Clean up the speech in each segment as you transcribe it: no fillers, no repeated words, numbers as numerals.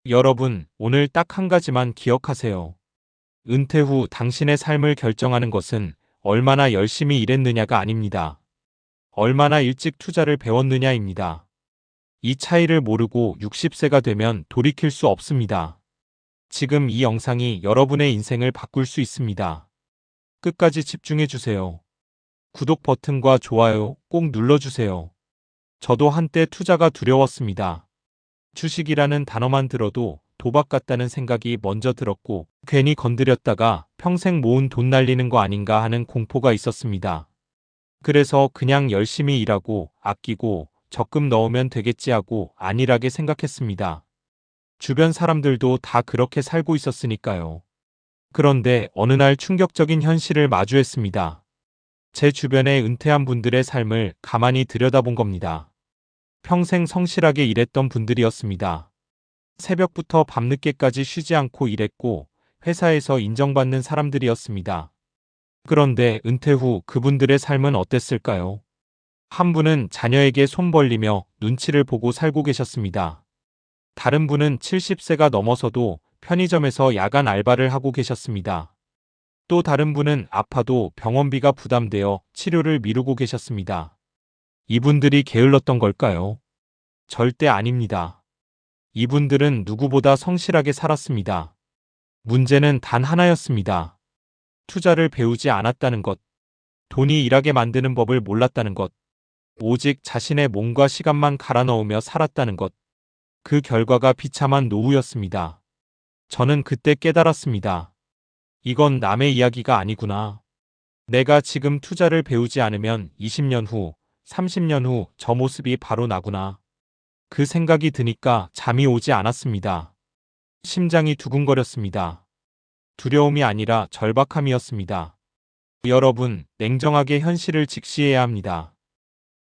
여러분, 오늘 딱 한 가지만 기억하세요. 은퇴 후 당신의 삶을 결정하는 것은 얼마나 열심히 일했느냐가 아닙니다. 얼마나 일찍 투자를 배웠느냐입니다. 이 차이를 모르고 60세가 되면 돌이킬 수 없습니다. 지금 이 영상이 여러분의 인생을 바꿀 수 있습니다. 끝까지 집중해 주세요. 구독 버튼과 좋아요 꼭 눌러주세요. 저도 한때 투자가 두려웠습니다. 주식이라는 단어만 들어도 도박 같다는 생각이 먼저 들었고 괜히 건드렸다가 평생 모은 돈 날리는 거 아닌가 하는 공포가 있었습니다. 그래서 그냥 열심히 일하고 아끼고 적금 넣으면 되겠지 하고 안일하게 생각했습니다. 주변 사람들도 다 그렇게 살고 있었으니까요. 그런데 어느 날 충격적인 현실을 마주했습니다. 제 주변에 은퇴한 분들의 삶을 가만히 들여다본 겁니다. 평생 성실하게 일했던 분들이었습니다. 새벽부터 밤늦게까지 쉬지 않고 일했고 회사에서 인정받는 사람들이었습니다. 그런데 은퇴 후 그분들의 삶은 어땠을까요? 한 분은 자녀에게 손 벌리며 눈치를 보고 살고 계셨습니다. 다른 분은 70세가 넘어서도 편의점에서 야간 알바를 하고 계셨습니다. 또 다른 분은 아파도 병원비가 부담되어 치료를 미루고 계셨습니다. 이분들이 게을렀던 걸까요? 절대 아닙니다. 이분들은 누구보다 성실하게 살았습니다. 문제는 단 하나였습니다. 투자를 배우지 않았다는 것, 돈이 일하게 만드는 법을 몰랐다는 것, 오직 자신의 몸과 시간만 갈아 넣으며 살았다는 것. 그 결과가 비참한 노후였습니다. 저는 그때 깨달았습니다. 이건 남의 이야기가 아니구나. 내가 지금 투자를 배우지 않으면 20년 후, 30년 후 저 모습이 바로 나구나. 그 생각이 드니까 잠이 오지 않았습니다. 심장이 두근거렸습니다. 두려움이 아니라 절박함이었습니다. 여러분, 냉정하게 현실을 직시해야 합니다.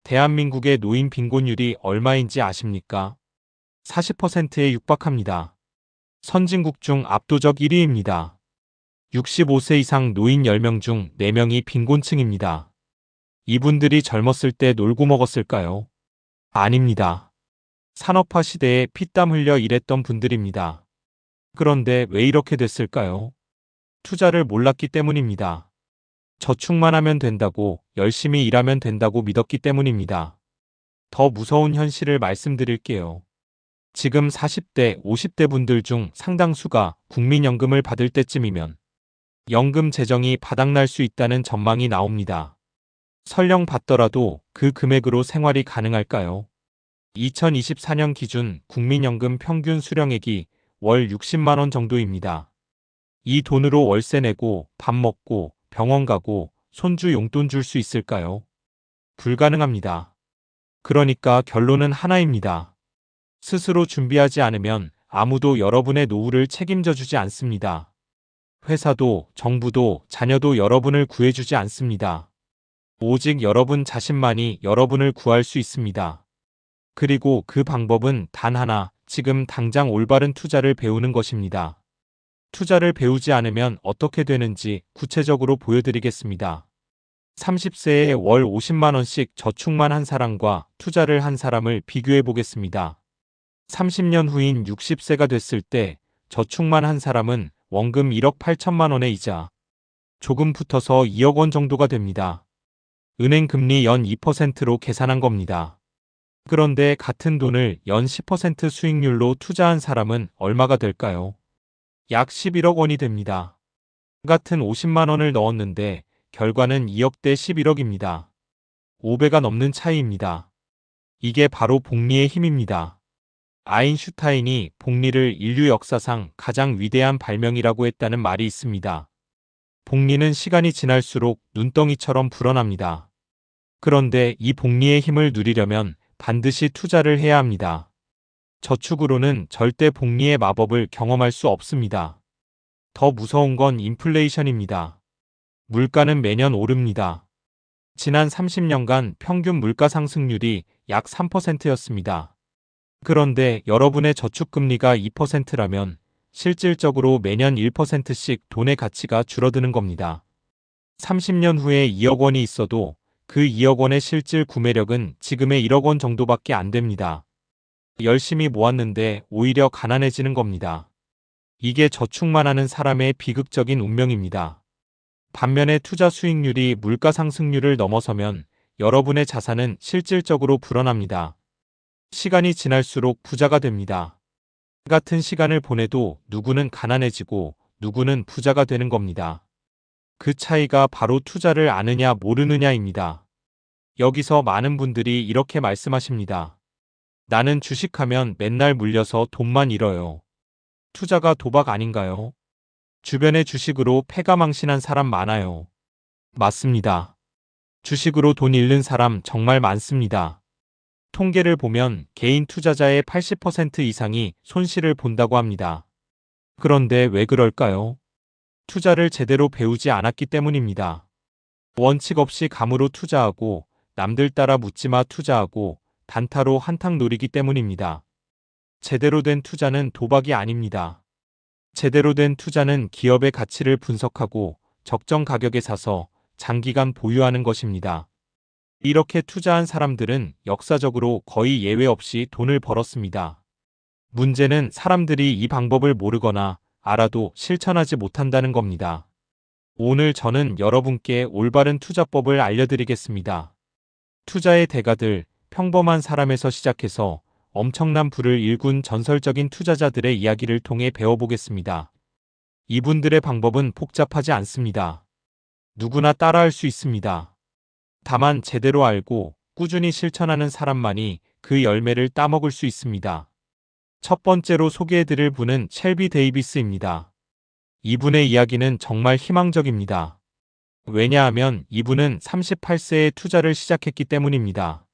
대한민국의 노인 빈곤율이 얼마인지 아십니까? 40%에 육박합니다. 선진국 중 압도적 1위입니다. 65세 이상 노인 10명 중 4명이 빈곤층입니다. 이분들이 젊었을 때 놀고 먹었을까요? 아닙니다. 산업화 시대에 피땀 흘려 일했던 분들입니다. 그런데 왜 이렇게 됐을까요? 투자를 몰랐기 때문입니다. 저축만 하면 된다고, 열심히 일하면 된다고 믿었기 때문입니다. 더 무서운 현실을 말씀드릴게요. 지금 40대, 50대 분들 중 상당수가 국민연금을 받을 때쯤이면 연금 재정이 바닥날 수 있다는 전망이 나옵니다. 설령 받더라도 그 금액으로 생활이 가능할까요? 2024년 기준 국민연금 평균 수령액이 월 60만 원 정도입니다. 이 돈으로 월세 내고 밥 먹고 병원 가고 손주 용돈 줄 수 있을까요? 불가능합니다. 그러니까 결론은 하나입니다. 스스로 준비하지 않으면 아무도 여러분의 노후를 책임져 주지 않습니다. 회사도, 정부도, 자녀도 여러분을 구해주지 않습니다. 오직 여러분 자신만이 여러분을 구할 수 있습니다. 그리고 그 방법은 단 하나, 지금 당장 올바른 투자를 배우는 것입니다. 투자를 배우지 않으면 어떻게 되는지 구체적으로 보여드리겠습니다. 30세에 월 50만 원씩 저축만 한 사람과 투자를 한 사람을 비교해 보겠습니다. 30년 후인 60세가 됐을 때 저축만 한 사람은 원금 1억 8천만 원의 이자, 조금 붙어서 2억 원 정도가 됩니다. 은행 금리 연 2%로 계산한 겁니다. 그런데 같은 돈을 연 10% 수익률로 투자한 사람은 얼마가 될까요? 약 11억 원이 됩니다. 같은 50만 원을 넣었는데 결과는 2억 대 11억입니다. 5배가 넘는 차이입니다. 이게 바로 복리의 힘입니다. 아인슈타인이 복리를 인류 역사상 가장 위대한 발명이라고 했다는 말이 있습니다. 복리는 시간이 지날수록 눈덩이처럼 불어납니다. 그런데 이 복리의 힘을 누리려면 반드시 투자를 해야 합니다. 저축으로는 절대 복리의 마법을 경험할 수 없습니다. 더 무서운 건 인플레이션입니다. 물가는 매년 오릅니다. 지난 30년간 평균 물가 상승률이 약 3%였습니다. 그런데 여러분의 저축금리가 2%라면 실질적으로 매년 1%씩 돈의 가치가 줄어드는 겁니다. 30년 후에 2억 원이 있어도 그 2억 원의 실질 구매력은 지금의 1억 원 정도밖에 안 됩니다. 열심히 모았는데 오히려 가난해지는 겁니다. 이게 저축만 하는 사람의 비극적인 운명입니다. 반면에 투자 수익률이 물가 상승률을 넘어서면 여러분의 자산은 실질적으로 불어납니다. 시간이 지날수록 부자가 됩니다. 같은 시간을 보내도 누구는 가난해지고 누구는 부자가 되는 겁니다. 그 차이가 바로 투자를 아느냐 모르느냐입니다. 여기서 많은 분들이 이렇게 말씀하십니다. 나는 주식하면 맨날 물려서 돈만 잃어요. 투자가 도박 아닌가요? 주변에 주식으로 패가망신한 사람 많아요. 맞습니다. 주식으로 돈 잃는 사람 정말 많습니다. 통계를 보면 개인 투자자의 80% 이상이 손실을 본다고 합니다. 그런데 왜 그럴까요? 투자를 제대로 배우지 않았기 때문입니다. 원칙 없이 감으로 투자하고 남들 따라 묻지마 투자하고 단타로 한탕 노리기 때문입니다. 제대로 된 투자는 도박이 아닙니다. 제대로 된 투자는 기업의 가치를 분석하고 적정 가격에 사서 장기간 보유하는 것입니다. 이렇게 투자한 사람들은 역사적으로 거의 예외 없이 돈을 벌었습니다. 문제는 사람들이 이 방법을 모르거나 알아도 실천하지 못한다는 겁니다. 오늘 저는 여러분께 올바른 투자법을 알려드리겠습니다. 투자의 대가들, 평범한 사람에서 시작해서 엄청난 부를 일군 전설적인 투자자들의 이야기를 통해 배워보겠습니다. 이분들의 방법은 복잡하지 않습니다. 누구나 따라할 수 있습니다. 다만 제대로 알고 꾸준히 실천하는 사람만이 그 열매를 따먹을 수 있습니다. 첫 번째로 소개해드릴 분은 셸비 데이비스입니다. 이분의 이야기는 정말 희망적입니다. 왜냐하면 이분은 38세에 투자를 시작했기 때문입니다.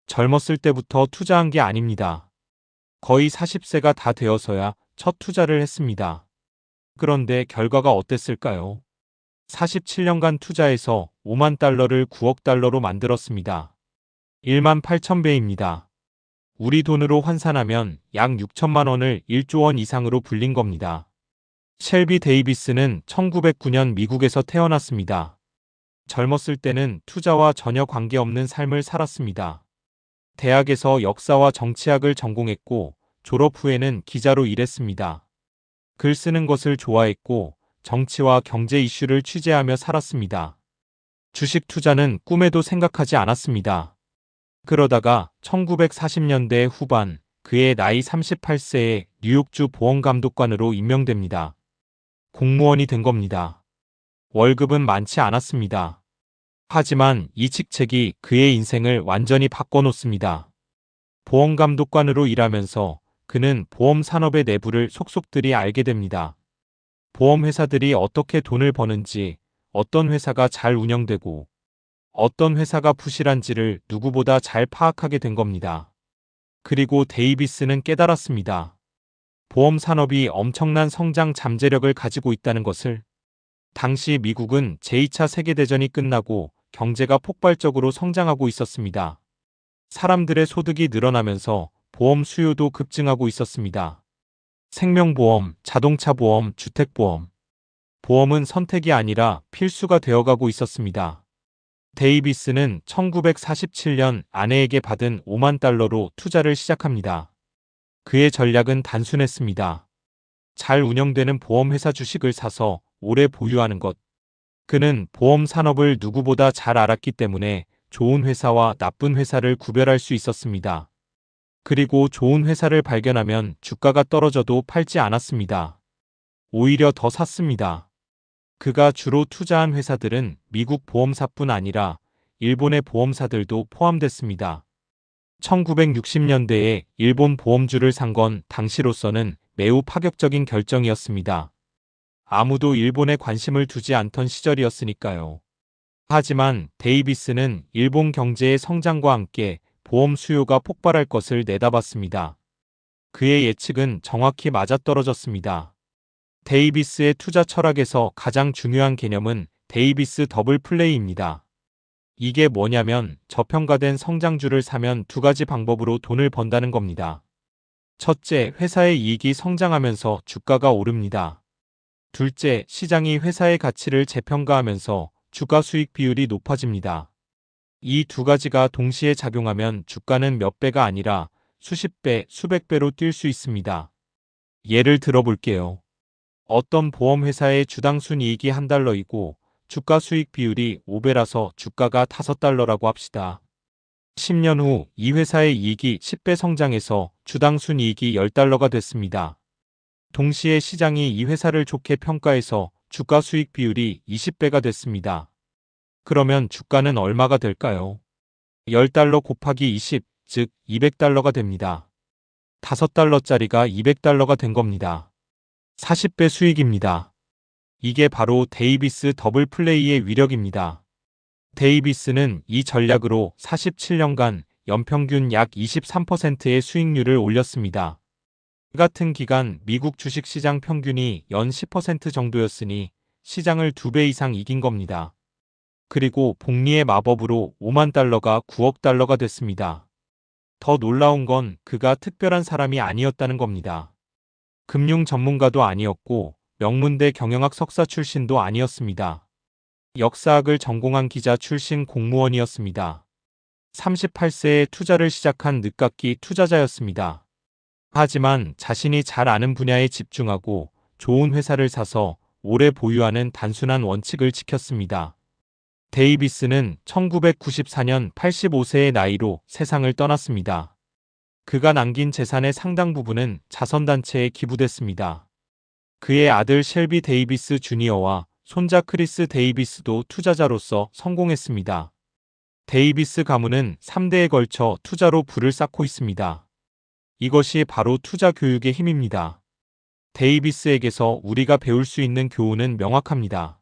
젊었을 때부터 투자한 게 아닙니다. 거의 40세가 다 되어서야 첫 투자를 했습니다. 그런데 결과가 어땠을까요? 47년간 투자해서 5만 달러를 9억 달러로 만들었습니다. 1만 8천 배입니다. 우리 돈으로 환산하면 약 6천만 원을 1조 원 이상으로 불린 겁니다. 셸비 데이비스는 1909년 미국에서 태어났습니다. 젊었을 때는 투자와 전혀 관계없는 삶을 살았습니다. 대학에서 역사와 정치학을 전공했고 졸업 후에는 기자로 일했습니다. 글 쓰는 것을 좋아했고 정치와 경제 이슈를 취재하며 살았습니다. 주식 투자는 꿈에도 생각하지 않았습니다. 그러다가 1940년대 후반 그의 나이 38세에 뉴욕주 보험감독관으로 임명됩니다. 공무원이 된 겁니다. 월급은 많지 않았습니다. 하지만 이 직책이 그의 인생을 완전히 바꿔놓습니다. 보험감독관으로 일하면서 그는 보험 산업의 내부를 속속들이 알게 됩니다. 보험회사들이 어떻게 돈을 버는지, 어떤 회사가 잘 운영되고 어떤 회사가 부실한지를 누구보다 잘 파악하게 된 겁니다. 그리고 데이비스는 깨달았습니다. 보험 산업이 엄청난 성장 잠재력을 가지고 있다는 것을. 당시 미국은 제2차 세계대전이 끝나고 경제가 폭발적으로 성장하고 있었습니다. 사람들의 소득이 늘어나면서 보험 수요도 급증하고 있었습니다. 생명보험, 자동차보험, 주택보험. 보험은 선택이 아니라 필수가 되어가고 있었습니다. 데이비스는 1947년 아내에게 받은 5만 달러로 투자를 시작합니다. 그의 전략은 단순했습니다. 잘 운영되는 보험회사 주식을 사서 오래 보유하는 것. 그는 보험 산업을 누구보다 잘 알았기 때문에 좋은 회사와 나쁜 회사를 구별할 수 있었습니다. 그리고 좋은 회사를 발견하면 주가가 떨어져도 팔지 않았습니다. 오히려 더 샀습니다. 그가 주로 투자한 회사들은 미국 보험사뿐 아니라 일본의 보험사들도 포함됐습니다. 1960년대에 일본 보험주를 산 건 당시로서는 매우 파격적인 결정이었습니다. 아무도 일본에 관심을 두지 않던 시절이었으니까요. 하지만 데이비스는 일본 경제의 성장과 함께 보험 수요가 폭발할 것을 내다봤습니다. 그의 예측은 정확히 맞아떨어졌습니다. 데이비스의 투자 철학에서 가장 중요한 개념은 데이비스 더블 플레이입니다. 이게 뭐냐면 저평가된 성장주를 사면 두 가지 방법으로 돈을 번다는 겁니다. 첫째, 회사의 이익이 성장하면서 주가가 오릅니다. 둘째, 시장이 회사의 가치를 재평가하면서 주가 수익 비율이 높아집니다. 이 두 가지가 동시에 작용하면 주가는 몇 배가 아니라 수십 배, 수백 배로 뛸 수 있습니다. 예를 들어 볼게요. 어떤 보험회사의 주당 순이익이 $1이고 주가 수익 비율이 5배라서 주가가 $5라고 합시다. 10년 후 이 회사의 이익이 10배 성장해서 주당 순이익이 $10가 됐습니다. 동시에 시장이 이 회사를 좋게 평가해서 주가 수익 비율이 20배가 됐습니다. 그러면 주가는 얼마가 될까요? $10 곱하기 20, 즉 $200가 됩니다. $5짜리가 $200가 된 겁니다. 40배 수익입니다. 이게 바로 데이비스 더블 플레이의 위력입니다. 데이비스는 이 전략으로 47년간 연평균 약 23%의 수익률을 올렸습니다. 같은 기간 미국 주식시장 평균이 연 10% 정도였으니 시장을 2배 이상 이긴 겁니다. 그리고 복리의 마법으로 $50,000가 $9억 됐습니다. 더 놀라운 건 그가 특별한 사람이 아니었다는 겁니다. 금융 전문가도 아니었고 명문대 경영학 석사 출신도 아니었습니다. 역사학을 전공한 기자 출신 공무원이었습니다. 38세에 투자를 시작한 늦깎이 투자자였습니다. 하지만 자신이 잘 아는 분야에 집중하고 좋은 회사를 사서 오래 보유하는 단순한 원칙을 지켰습니다. 데이비스는 1994년 85세의 나이로 세상을 떠났습니다. 그가 남긴 재산의 상당 부분은 자선단체에 기부됐습니다. 그의 아들 셸비 데이비스 주니어와 손자 크리스 데이비스도 투자자로서 성공했습니다. 데이비스 가문은 3대에 걸쳐 투자로 부를 쌓고 있습니다. 이것이 바로 투자 교육의 힘입니다. 데이비스에게서 우리가 배울 수 있는 교훈은 명확합니다.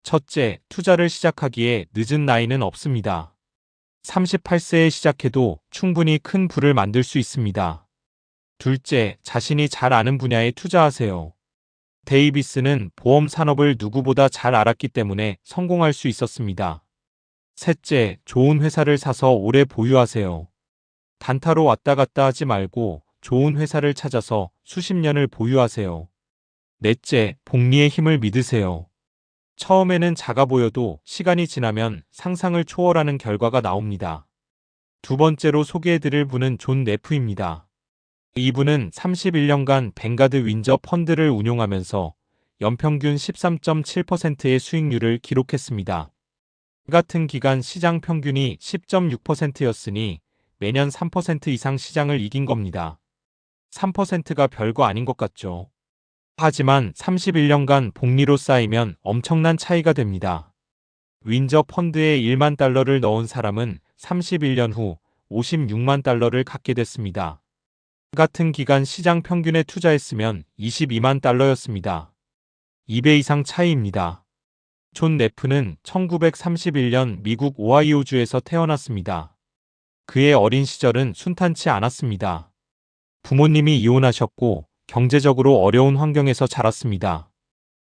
첫째, 투자를 시작하기에 늦은 나이는 없습니다. 38세에 시작해도 충분히 큰 부를 만들 수 있습니다. 둘째, 자신이 잘 아는 분야에 투자하세요. 데이비스는 보험 산업을 누구보다 잘 알았기 때문에 성공할 수 있었습니다. 셋째, 좋은 회사를 사서 오래 보유하세요. 단타로 왔다 갔다 하지 말고 좋은 회사를 찾아서 수십 년을 보유하세요. 넷째, 복리의 힘을 믿으세요. 처음에는 작아 보여도 시간이 지나면 상상을 초월하는 결과가 나옵니다. 두 번째로 소개해드릴 분은 존 네프입니다. 이분은 31년간 뱅가드 윈저 펀드를 운용하면서 연평균 13.7%의 수익률을 기록했습니다. 같은 기간 시장 평균이 10.6%였으니 매년 3% 이상 시장을 이긴 겁니다. 3%가 별거 아닌 것 같죠. 하지만 31년간 복리로 쌓이면 엄청난 차이가 됩니다. 윈저 펀드에 $10,000,000를 넣은 사람은 31년 후 $560,000,000를 갖게 됐습니다. 같은 기간 시장 평균에 투자했으면 $220,000,000였습니다. 2배 이상 차이입니다. 존 네프는 1931년 미국 오하이오주에서 태어났습니다. 그의 어린 시절은 순탄치 않았습니다. 부모님이 이혼하셨고 경제적으로 어려운 환경에서 자랐습니다.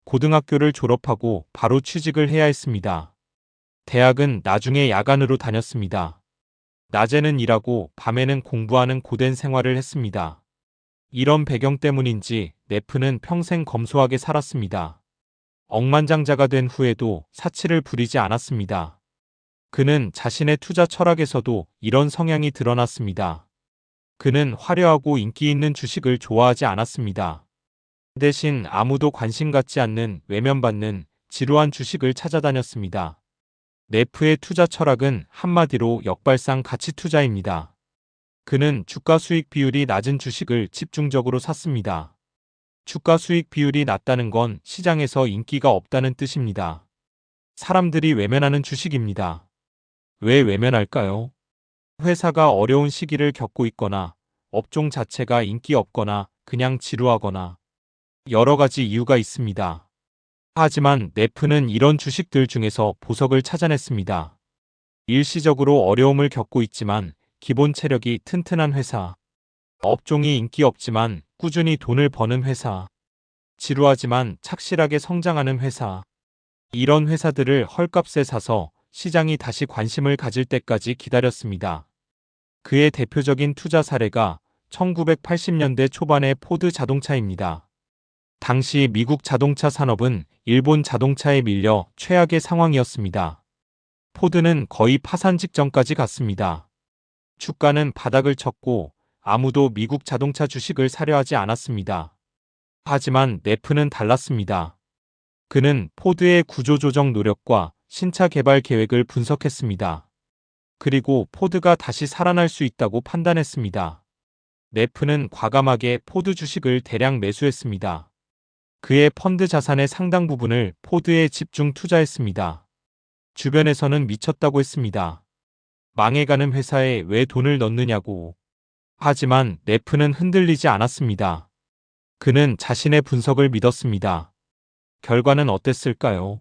고등학교를 졸업하고 바로 취직을 해야 했습니다. 대학은 나중에 야간으로 다녔습니다. 낮에는 일하고 밤에는 공부하는 고된 생활을 했습니다. 이런 배경 때문인지 네프는 평생 검소하게 살았습니다. 억만장자가 된 후에도 사치를 부리지 않았습니다. 그는 자신의 투자 철학에서도 이런 성향이 드러났습니다. 그는 화려하고 인기 있는 주식을 좋아하지 않았습니다. 대신 아무도 관심 갖지 않는 외면받는 지루한 주식을 찾아다녔습니다. 네프의 투자 철학은 한마디로 역발상 가치 투자입니다. 그는 주가 수익 비율이 낮은 주식을 집중적으로 샀습니다. 주가 수익 비율이 낮다는 건 시장에서 인기가 없다는 뜻입니다. 사람들이 외면하는 주식입니다. 왜 외면할까요? 회사가 어려운 시기를 겪고 있거나 업종 자체가 인기 없거나 그냥 지루하거나 여러 가지 이유가 있습니다. 하지만 네프는 이런 주식들 중에서 보석을 찾아냈습니다. 일시적으로 어려움을 겪고 있지만 기본 체력이 튼튼한 회사, 업종이 인기 없지만 꾸준히 돈을 버는 회사, 지루하지만 착실하게 성장하는 회사, 이런 회사들을 헐값에 사서 시장이 다시 관심을 가질 때까지 기다렸습니다. 그의 대표적인 투자 사례가 1980년대 초반의 포드 자동차입니다. 당시 미국 자동차 산업은 일본 자동차에 밀려 최악의 상황이었습니다. 포드는 거의 파산 직전까지 갔습니다. 주가는 바닥을 쳤고 아무도 미국 자동차 주식을 사려 하지 않았습니다. 하지만 네프는 달랐습니다. 그는 포드의 구조조정 노력과 신차 개발 계획을 분석했습니다. 그리고 포드가 다시 살아날 수 있다고 판단했습니다. 네프는 과감하게 포드 주식을 대량 매수했습니다. 그의 펀드 자산의 상당 부분을 포드에 집중 투자했습니다. 주변에서는 미쳤다고 했습니다. 망해가는 회사에 왜 돈을 넣느냐고. 하지만 네프는 흔들리지 않았습니다. 그는 자신의 분석을 믿었습니다. 결과는 어땠을까요?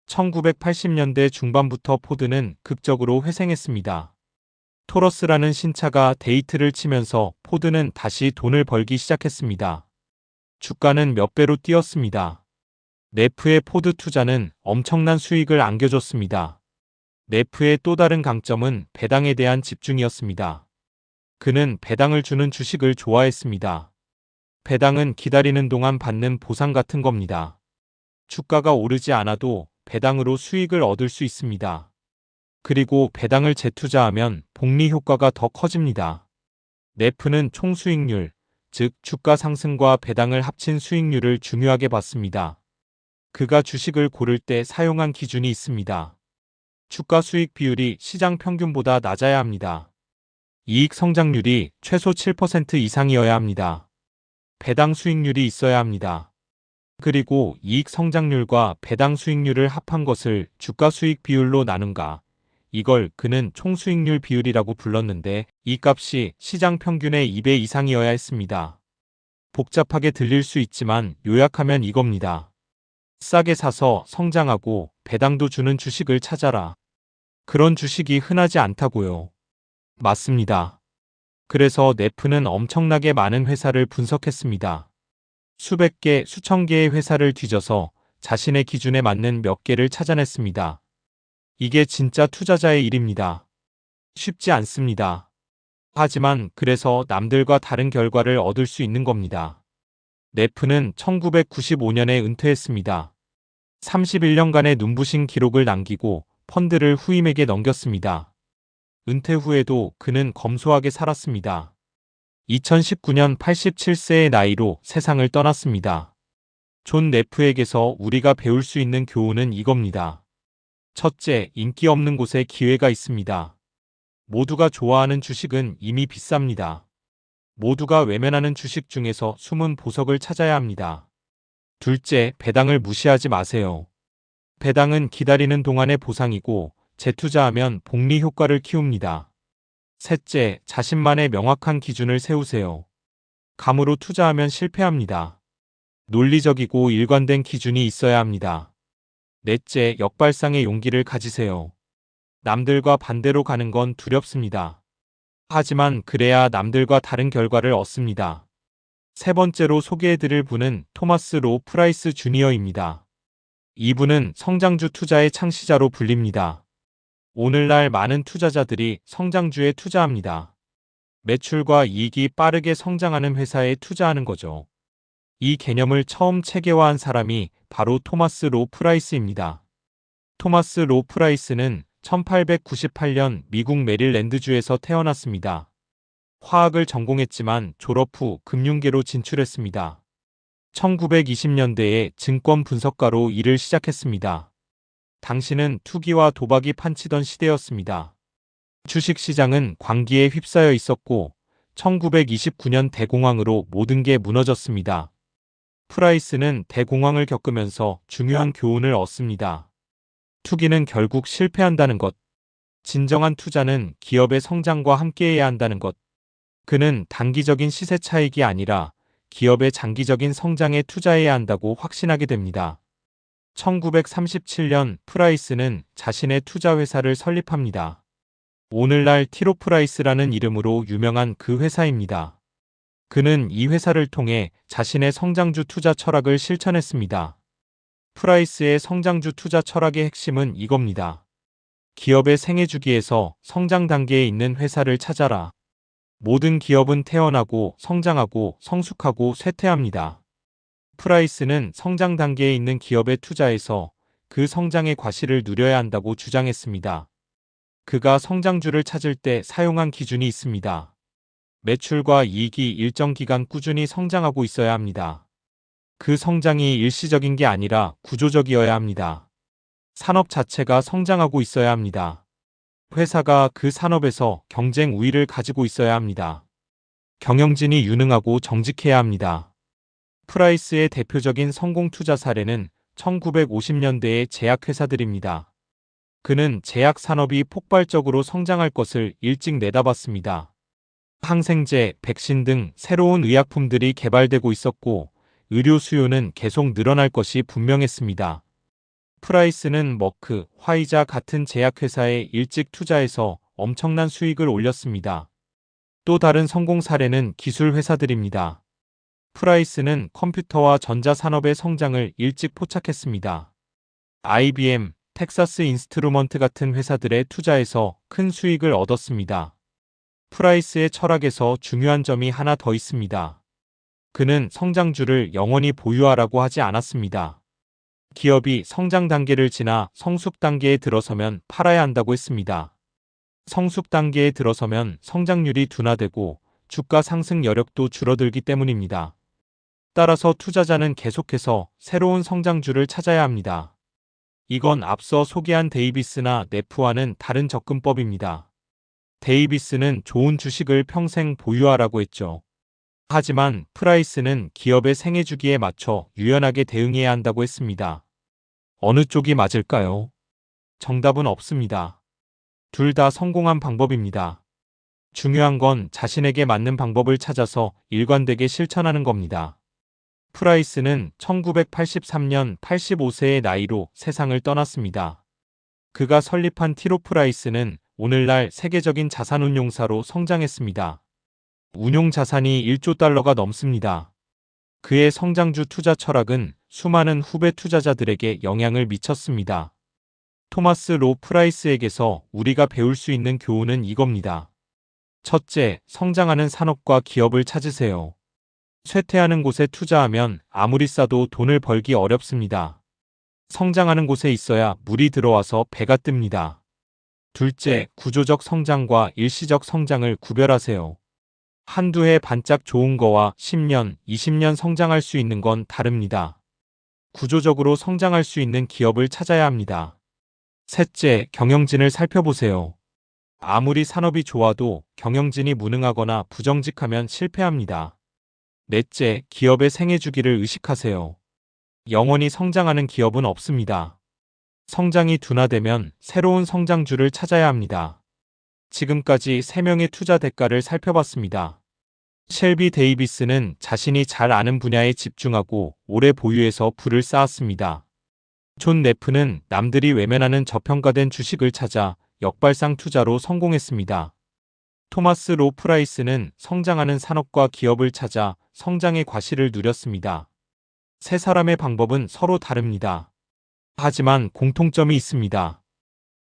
1980년대 중반부터 포드는 극적으로 회생했습니다. 토러스라는 신차가 데이트를 치면서 포드는 다시 돈을 벌기 시작했습니다. 주가는 몇 배로 뛰었습니다. 네프의 포드 투자는 엄청난 수익을 안겨줬습니다. 네프의 또 다른 강점은 배당에 대한 집중이었습니다. 그는 배당을 주는 주식을 좋아했습니다. 배당은 기다리는 동안 받는 보상 같은 겁니다. 주가가 오르지 않아도 배당으로 수익을 얻을 수 있습니다. 그리고 배당을 재투자하면 복리 효과가 더 커집니다. 네프는 총 수익률, 즉 주가 상승과 배당을 합친 수익률을 중요하게 봤습니다. 그가 주식을 고를 때 사용한 기준이 있습니다. 주가 수익 비율이 시장 평균보다 낮아야 합니다. 이익 성장률이 최소 7% 이상이어야 합니다. 배당 수익률이 있어야 합니다. 그리고 이익 성장률과 배당 수익률을 합한 것을 주가 수익 비율로 나눈가. 이걸 그는 총 수익률 비율이라고 불렀는데 이 값이 시장 평균의 2배 이상이어야 했습니다. 복잡하게 들릴 수 있지만 요약하면 이겁니다. 싸게 사서 성장하고 배당도 주는 주식을 찾아라. 그런 주식이 흔하지 않다고요. 맞습니다. 그래서 네프는 엄청나게 많은 회사를 분석했습니다. 수백 개, 수천 개의 회사를 뒤져서 자신의 기준에 맞는 몇 개를 찾아냈습니다. 이게 진짜 투자자의 일입니다. 쉽지 않습니다. 하지만 그래서 남들과 다른 결과를 얻을 수 있는 겁니다. 네프는 1995년에 은퇴했습니다. 31년간의 눈부신 기록을 남기고 펀드를 후임에게 넘겼습니다. 은퇴 후에도 그는 검소하게 살았습니다. 2019년 87세의 나이로 세상을 떠났습니다. 존 네프에게서 우리가 배울 수 있는 교훈은 이겁니다. 첫째, 인기 없는 곳에 기회가 있습니다. 모두가 좋아하는 주식은 이미 비쌉니다. 모두가 외면하는 주식 중에서 숨은 보석을 찾아야 합니다. 둘째, 배당을 무시하지 마세요. 배당은 기다리는 동안의 보상이고 재투자하면 복리 효과를 키웁니다. 셋째, 자신만의 명확한 기준을 세우세요. 감으로 투자하면 실패합니다. 논리적이고 일관된 기준이 있어야 합니다. 넷째, 역발상의 용기를 가지세요. 남들과 반대로 가는 건 두렵습니다. 하지만 그래야 남들과 다른 결과를 얻습니다. 세 번째로 소개해드릴 분은 토마스 로 프라이스 주니어입니다. 이분은 성장주 투자의 창시자로 불립니다. 오늘날 많은 투자자들이 성장주에 투자합니다. 매출과 이익이 빠르게 성장하는 회사에 투자하는 거죠. 이 개념을 처음 체계화한 사람이 바로 토마스 로 프라이스입니다. 토마스 로 프라이스는 1898년 미국 메릴랜드주에서 태어났습니다. 화학을 전공했지만 졸업 후 금융계로 진출했습니다. 1920년대에 증권 분석가로 일을 시작했습니다. 당시는 투기와 도박이 판치던 시대였습니다. 주식시장은 광기에 휩싸여 있었고 1929년 대공황으로 모든 게 무너졌습니다. 프라이스는 대공황을 겪으면서 중요한 교훈을 얻습니다. 투기는 결국 실패한다는 것. 진정한 투자는 기업의 성장과 함께해야 한다는 것. 그는 단기적인 시세 차익이 아니라 기업의 장기적인 성장에 투자해야 한다고 확신하게 됩니다. 1937년 프라이스는 자신의 투자 회사를 설립합니다. 오늘날 티로 프라이스라는 이름으로 유명한 그 회사입니다. 그는 이 회사를 통해 자신의 성장주 투자 철학을 실천했습니다. 프라이스의 성장주 투자 철학의 핵심은 이겁니다. 기업의 생애 주기에서 성장 단계에 있는 회사를 찾아라. 모든 기업은 태어나고 성장하고 성숙하고 쇠퇴합니다. 프라이스는 성장 단계에 있는 기업에 투자해서 그 성장의 과실을 누려야 한다고 주장했습니다. 그가 성장주를 찾을 때 사용한 기준이 있습니다. 매출과 이익이 일정 기간 꾸준히 성장하고 있어야 합니다. 그 성장이 일시적인 게 아니라 구조적이어야 합니다. 산업 자체가 성장하고 있어야 합니다. 회사가 그 산업에서 경쟁 우위를 가지고 있어야 합니다. 경영진이 유능하고 정직해야 합니다. 프라이스의 대표적인 성공 투자 사례는 1950년대의 제약회사들입니다. 그는 제약 산업이 폭발적으로 성장할 것을 일찍 내다봤습니다. 항생제, 백신 등 새로운 의약품들이 개발되고 있었고 의료 수요는 계속 늘어날 것이 분명했습니다. 프라이스는 머크, 화이자 같은 제약회사에 일찍 투자해서 엄청난 수익을 올렸습니다. 또 다른 성공 사례는 기술 회사들입니다. 프라이스는 컴퓨터와 전자산업의 성장을 일찍 포착했습니다. IBM, 텍사스 인스트루먼트 같은 회사들에 투자해서 큰 수익을 얻었습니다. 프라이스의 철학에서 중요한 점이 하나 더 있습니다. 그는 성장주를 영원히 보유하라고 하지 않았습니다. 기업이 성장 단계를 지나 성숙 단계에 들어서면 팔아야 한다고 했습니다. 성숙 단계에 들어서면 성장률이 둔화되고 주가 상승 여력도 줄어들기 때문입니다. 따라서 투자자는 계속해서 새로운 성장주를 찾아야 합니다. 이건 앞서 소개한 데이비스나 네프와는 다른 접근법입니다. 데이비스는 좋은 주식을 평생 보유하라고 했죠. 하지만 프라이스는 기업의 생애 주기에 맞춰 유연하게 대응해야 한다고 했습니다. 어느 쪽이 맞을까요? 정답은 없습니다. 둘 다 성공한 방법입니다. 중요한 건 자신에게 맞는 방법을 찾아서 일관되게 실천하는 겁니다. 프라이스는 1983년 85세의 나이로 세상을 떠났습니다. 그가 설립한 티로 프라이스는 오늘날 세계적인 자산운용사로 성장했습니다. 운용 자산이 1조 달러가 넘습니다. 그의 성장주 투자 철학은 수많은 후배 투자자들에게 영향을 미쳤습니다. 토마스 로 프라이스에게서 우리가 배울 수 있는 교훈은 이겁니다. 첫째, 성장하는 산업과 기업을 찾으세요. 쇠퇴하는 곳에 투자하면 아무리 싸도 돈을 벌기 어렵습니다. 성장하는 곳에 있어야 물이 들어와서 배가 뜹니다. 둘째, 구조적 성장과 일시적 성장을 구별하세요. 한두 해 반짝 좋은 거와 10년, 20년 성장할 수 있는 건 다릅니다. 구조적으로 성장할 수 있는 기업을 찾아야 합니다. 셋째, 경영진을 살펴보세요. 아무리 산업이 좋아도 경영진이 무능하거나 부정직하면 실패합니다. 넷째, 기업의 생애 주기를 의식하세요. 영원히 성장하는 기업은 없습니다. 성장이 둔화되면 새로운 성장주를 찾아야 합니다. 지금까지 3명의 투자 대가를 살펴봤습니다. 셸비 데이비스는 자신이 잘 아는 분야에 집중하고 오래 보유해서 부를 쌓았습니다. 존 네프는 남들이 외면하는 저평가된 주식을 찾아 역발상 투자로 성공했습니다. 토마스 로 프라이스는 성장하는 산업과 기업을 찾아 성장의 과실을 누렸습니다. 세 사람의 방법은 서로 다릅니다. 하지만 공통점이 있습니다.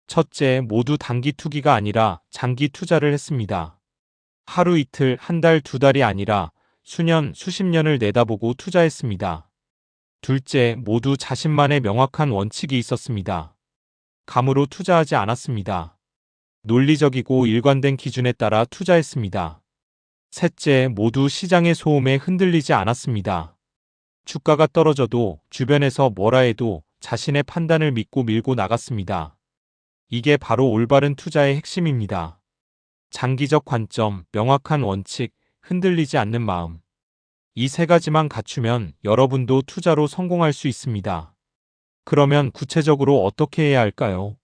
첫째, 모두 단기 투기가 아니라 장기 투자를 했습니다. 하루 이틀, 한 달, 두 달이 아니라 수년, 수십 년을 내다보고 투자했습니다. 둘째, 모두 자신만의 명확한 원칙이 있었습니다. 감으로 투자하지 않았습니다. 논리적이고 일관된 기준에 따라 투자했습니다. 셋째, 모두 시장의 소음에 흔들리지 않았습니다. 주가가 떨어져도 주변에서 뭐라 해도 자신의 판단을 믿고 밀고 나갔습니다. 이게 바로 올바른 투자의 핵심입니다. 장기적 관점, 명확한 원칙, 흔들리지 않는 마음. 이 세 가지만 갖추면 여러분도 투자로 성공할 수 있습니다. 그러면 구체적으로 어떻게 해야 할까요?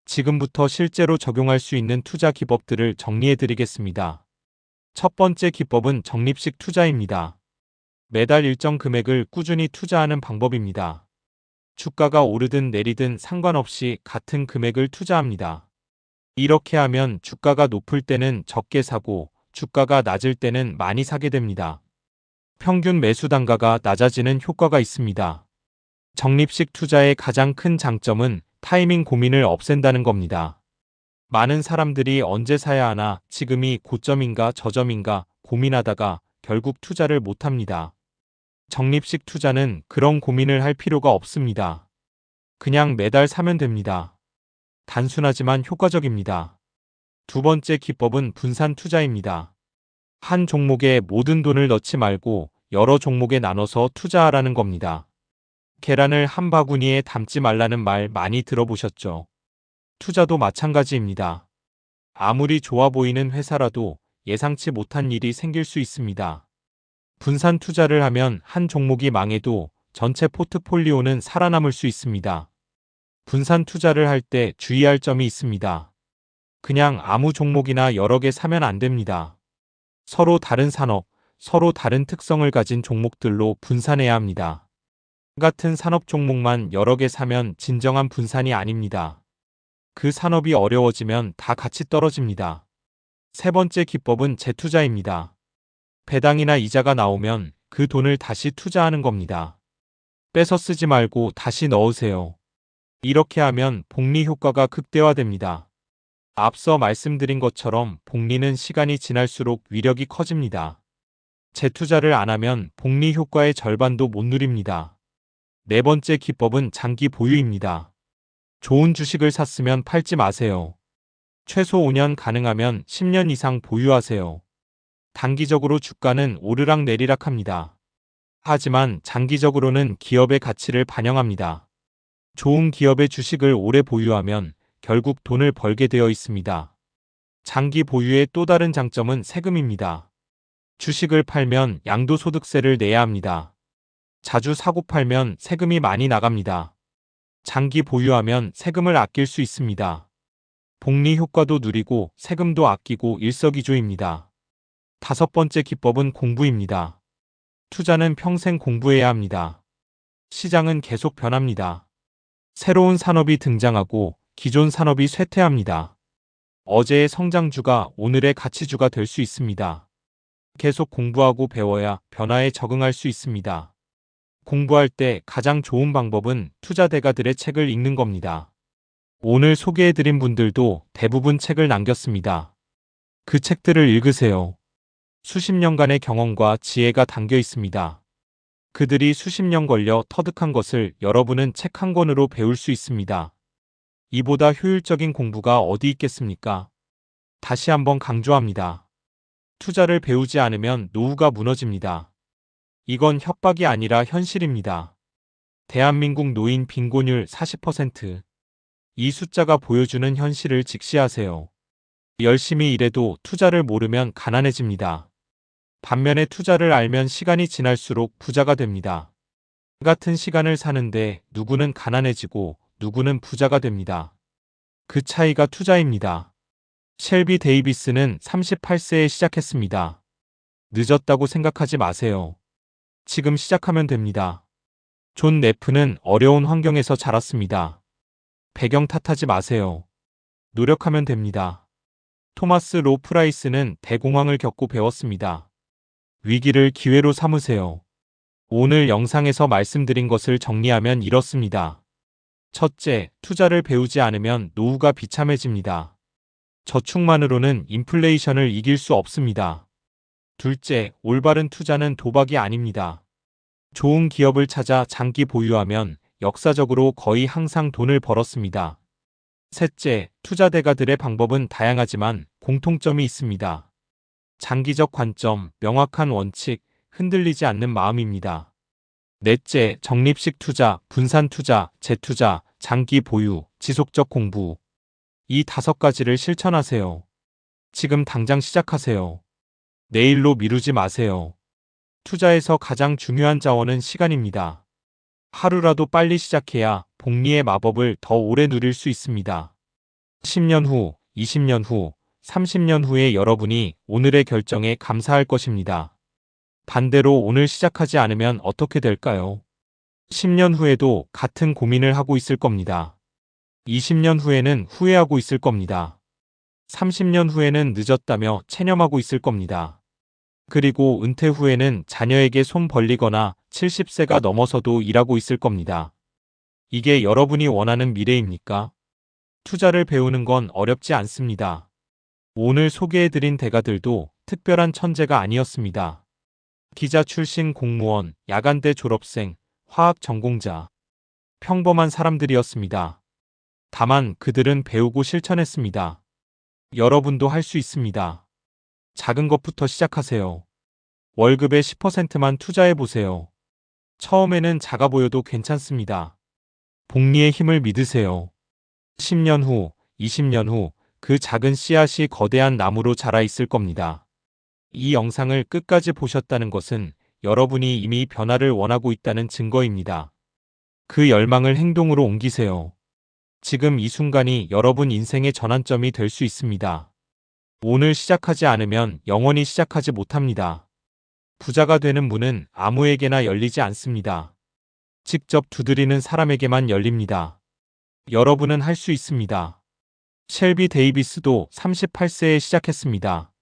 지금부터 실제로 적용할 수 있는 투자 기법들을 정리해 드리겠습니다. 첫 번째 기법은 적립식 투자입니다. 매달 일정 금액을 꾸준히 투자하는 방법입니다. 주가가 오르든 내리든 상관없이 같은 금액을 투자합니다. 이렇게 하면 주가가 높을 때는 적게 사고 주가가 낮을 때는 많이 사게 됩니다. 평균 매수 단가가 낮아지는 효과가 있습니다. 적립식 투자의 가장 큰 장점은 타이밍 고민을 없앤다는 겁니다. 많은 사람들이 언제 사야 하나, 지금이 고점인가 저점인가 고민하다가 결국 투자를 못합니다. 적립식 투자는 그런 고민을 할 필요가 없습니다. 그냥 매달 사면 됩니다. 단순하지만 효과적입니다. 두 번째 기법은 분산 투자입니다. 한 종목에 모든 돈을 넣지 말고 여러 종목에 나눠서 투자하라는 겁니다. 계란을 한 바구니에 담지 말라는 말 많이 들어보셨죠? 투자도 마찬가지입니다. 아무리 좋아 보이는 회사라도 예상치 못한 일이 생길 수 있습니다. 분산 투자를 하면 한 종목이 망해도 전체 포트폴리오는 살아남을 수 있습니다. 분산 투자를 할 때 주의할 점이 있습니다. 그냥 아무 종목이나 여러 개 사면 안 됩니다. 서로 다른 산업, 서로 다른 특성을 가진 종목들로 분산해야 합니다. 같은 산업 종목만 여러 개 사면 진정한 분산이 아닙니다. 그 산업이 어려워지면 다 같이 떨어집니다. 세 번째 기법은 재투자입니다. 배당이나 이자가 나오면 그 돈을 다시 투자하는 겁니다. 빼서 쓰지 말고 다시 넣으세요. 이렇게 하면 복리 효과가 극대화됩니다. 앞서 말씀드린 것처럼 복리는 시간이 지날수록 위력이 커집니다. 재투자를 안 하면 복리 효과의 절반도 못 누립니다. 네 번째 기법은 장기 보유입니다. 좋은 주식을 샀으면 팔지 마세요. 최소 5년 가능하면 10년 이상 보유하세요. 단기적으로 주가는 오르락 내리락 합니다. 하지만 장기적으로는 기업의 가치를 반영합니다. 좋은 기업의 주식을 오래 보유하면 결국 돈을 벌게 되어 있습니다. 장기 보유의 또 다른 장점은 세금입니다. 주식을 팔면 양도소득세를 내야 합니다. 자주 사고 팔면 세금이 많이 나갑니다. 장기 보유하면 세금을 아낄 수 있습니다. 복리 효과도 누리고 세금도 아끼고 일석이조입니다. 다섯 번째 기법은 공부입니다. 투자는 평생 공부해야 합니다. 시장은 계속 변합니다. 새로운 산업이 등장하고 기존 산업이 쇠퇴합니다. 어제의 성장주가 오늘의 가치주가 될 수 있습니다. 계속 공부하고 배워야 변화에 적응할 수 있습니다. 공부할 때 가장 좋은 방법은 투자 대가들의 책을 읽는 겁니다. 오늘 소개해드린 분들도 대부분 책을 남겼습니다. 그 책들을 읽으세요. 수십 년간의 경험과 지혜가 담겨 있습니다. 그들이 수십 년 걸려 터득한 것을 여러분은 책 한 권으로 배울 수 있습니다. 이보다 효율적인 공부가 어디 있겠습니까? 다시 한번 강조합니다. 투자를 배우지 않으면 노후가 무너집니다. 이건 협박이 아니라 현실입니다. 대한민국 노인 빈곤율 40%. 이 숫자가 보여주는 현실을 직시하세요. 열심히 일해도 투자를 모르면 가난해집니다. 반면에 투자를 알면 시간이 지날수록 부자가 됩니다. 같은 시간을 사는데 누구는 가난해지고 누구는 부자가 됩니다. 그 차이가 투자입니다. 셸비 데이비스는 38세에 시작했습니다. 늦었다고 생각하지 마세요. 지금 시작하면 됩니다. 존 네프는 어려운 환경에서 자랐습니다. 배경 탓하지 마세요. 노력하면 됩니다. 토마스 로 프라이스는 대공황을 겪고 배웠습니다. 위기를 기회로 삼으세요. 오늘 영상에서 말씀드린 것을 정리하면 이렇습니다. 첫째, 투자를 배우지 않으면 노후가 비참해집니다. 저축만으로는 인플레이션을 이길 수 없습니다. 둘째, 올바른 투자는 도박이 아닙니다. 좋은 기업을 찾아 장기 보유하면 역사적으로 거의 항상 돈을 벌었습니다. 셋째, 투자 대가들의 방법은 다양하지만 공통점이 있습니다. 장기적 관점, 명확한 원칙, 흔들리지 않는 마음입니다. 넷째, 적립식 투자, 분산 투자, 재투자, 장기 보유, 지속적 공부. 이 5가지를 실천하세요. 지금 당장 시작하세요. 내일로 미루지 마세요. 투자에서 가장 중요한 자원은 시간입니다. 하루라도 빨리 시작해야 복리의 마법을 더 오래 누릴 수 있습니다. 10년 후, 20년 후, 30년 후에 여러분이 오늘의 결정에 감사할 것입니다. 반대로 오늘 시작하지 않으면 어떻게 될까요? 10년 후에도 같은 고민을 하고 있을 겁니다. 20년 후에는 후회하고 있을 겁니다. 30년 후에는 늦었다며 체념하고 있을 겁니다. 그리고 은퇴 후에는 자녀에게 손 벌리거나 70세가 넘어서도 일하고 있을 겁니다. 이게 여러분이 원하는 미래입니까? 투자를 배우는 건 어렵지 않습니다. 오늘 소개해드린 대가들도 특별한 천재가 아니었습니다. 기자 출신 공무원, 야간대 졸업생, 화학 전공자, 평범한 사람들이었습니다. 다만 그들은 배우고 실천했습니다. 여러분도 할 수 있습니다. 작은 것부터 시작하세요. 월급의 10%만 투자해 보세요. 처음에는 작아 보여도 괜찮습니다. 복리의 힘을 믿으세요. 10년 후, 20년 후, 그 작은 씨앗이 거대한 나무로 자라 있을 겁니다. 이 영상을 끝까지 보셨다는 것은 여러분이 이미 변화를 원하고 있다는 증거입니다. 그 열망을 행동으로 옮기세요. 지금 이 순간이 여러분 인생의 전환점이 될 수 있습니다. 오늘 시작하지 않으면 영원히 시작하지 못합니다. 부자가 되는 문은 아무에게나 열리지 않습니다. 직접 두드리는 사람에게만 열립니다. 여러분은 할 수 있습니다. 셸비 데이비스도 38세에 시작했습니다.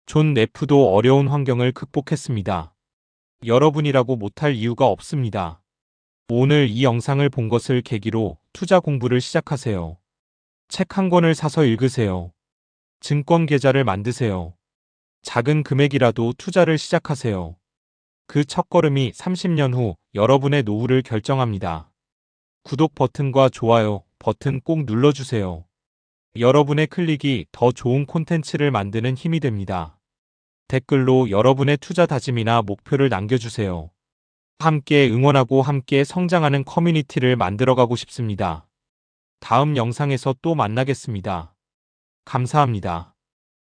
존 네프도 어려운 환경을 극복했습니다. 여러분이라고 못할 이유가 없습니다. 오늘 이 영상을 본 것을 계기로 투자 공부를 시작하세요. 책 한 권을 사서 읽으세요. 증권 계좌를 만드세요. 작은 금액이라도 투자를 시작하세요. 그 첫걸음이 30년 후 여러분의 노후를 결정합니다. 구독 버튼과 좋아요 버튼 꼭 눌러주세요. 여러분의 클릭이 더 좋은 콘텐츠를 만드는 힘이 됩니다. 댓글로 여러분의 투자 다짐이나 목표를 남겨주세요. 함께 응원하고 함께 성장하는 커뮤니티를 만들어가고 싶습니다. 다음 영상에서 또 만나겠습니다. 감사합니다.